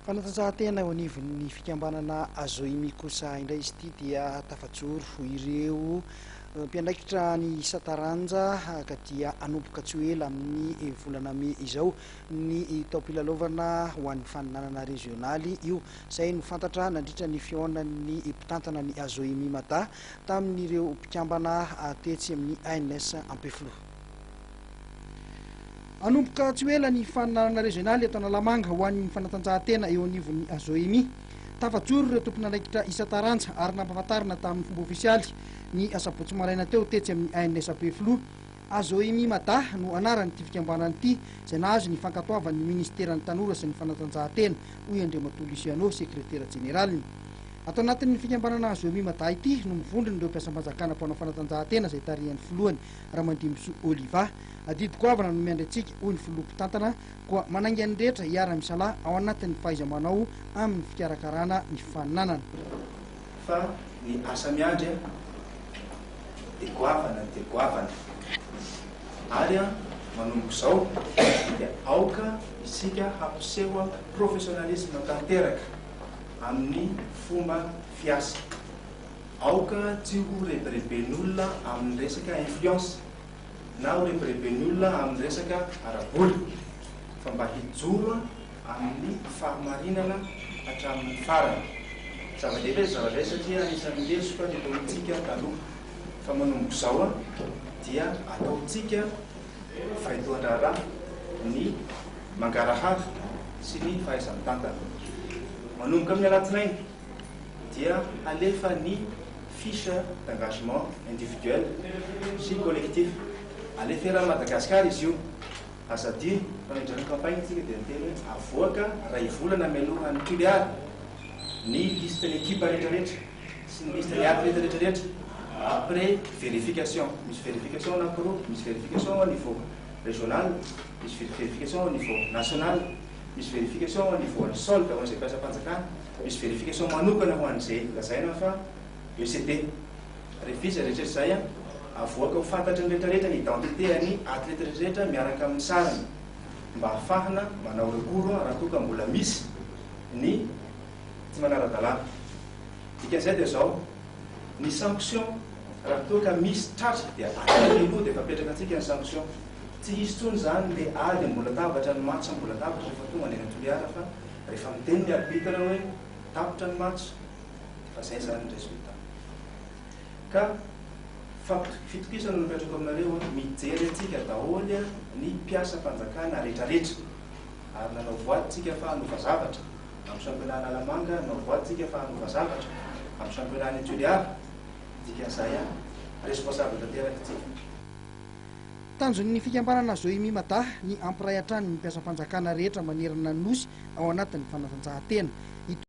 Fanatanjahantena eo anivon'ny fikambanana Azoimy kosa indray izy ity dia tafajoro ireo mpiandraikitra ny isa-taranja ka dia anomboka tsy ho ela amin'ny volana May izao ny taom-pilalaovana ho an'ny faninanana regionaly io. Izay no fantatra nandritra ny fihaonan'ny mpitantana ny Azoimy Mata tamin'ireo mpikambana tetsy amin'ny ANS Ampefloha. Anomboka tsy ho ela ny faninanana regionaly eto Analamanga ho an'ny fanatanjahantena eo anivon'ny Azoimy. Tafajoro ireo tompon'andraikitra isa-taranja ary nampahafantarina tamin'ny fomba ofisialy ny asabotsy maraina teo tetsy amin'ny ANS Ampefloha. Azoimy Mata no anaran'ity fikambanana ity izay nahazo ny fankatoavan'ny ministeran'ny tanora sy ny fanatanjahantena hoy Andriamatolo Luciano, sekretera jeneraliny. Atao anatin'ny fikambanana Azoimy Mata ity no mivondrona ireo mpiasam-panjakana mpanao fanatanjahantena izay tarihan'ny filohany Ramandimso Oliva. Adidiko avana no miandry antsika hoy ny filoha mpitantana koa manaingany rehetra hiara-misalahy ao anatin'ny fahaiza-manao amin'ny fikarakarana ny faninanana. Fa ny asa miandry dia goavana ary manomboka izao dia aoka isika hampiseho professionnalisme tanteraka amin'ny fomba fiasa. Aoka tsy ho rebereben'olona amin'ny resaka influence na ho rebereben'olona amin'ny resaka araboly fa mba hijoro amin'ny fahamarinana hatramin'ny farany. Zava-dehibe zavatra satria anisan'ny lesoka ny ataontsika taloha fa manomboka izao dia ataontsika fahitoan-draharaha ny mangarahara sy ny fahaiza-mitantana. Manomboka amin'ny alatsinainy dia alefa ny fiche d'engagement individuel sy collectif. Alefera Madagasikara izy io. Asadia fanendrana campagne tsika dia miteny hoe avoaka ray volana mialohan'ny tuliary ny listen'ny équipe rehetrarehetra sy ny listen'ny athlète rehetrarehetra après vérification. Misy vérification anankiroa, misy vérification au niveau régional, misy vérification au niveau national, misy vérification au niveau ny solde ho an'izay mpiasam-panjakana, misy vérification manokana ho an'izay lazaina fa ECT. Rehefa izy rehetra izay avoaka ho fantatry ny rehetrarehetra ny identité any athlète rehetrarehetra miaraka amin'ny sarany mba hafahana manao recours raha toa ka mbola misy ny tsy manara-dalàna. Dikan'izay dia izao ny sanction raha toa ka misy tratra dia ataloha dia efa apetraka antsika ny sanction. Tsy hisy tsony zany le ady mbola tabatra ny match mbola tabatra rehefa tonga any an-toliara fa rehefa miteny ny arbitre hoe tapitra ny match fa zay zany ny résultat. Ka fitokisana no mipetraka aminareo mijery antsika daholo ny mpiasam-panjakana rehetrarehetra ary nanao voaditsika fa hanova zavatra amin'ny championnat Analamanga, nanao voaditsika fa hanova zavatra amin'ny championnat ny Toliara. Dikan'izay responsable tanteraka. Tanjon'ny fikambanana Azoimy Mata ny ampiray hatrany ny mpiasam-panjakana rehetra manerana ny nosy ao anatin'ny fanatanjahantena.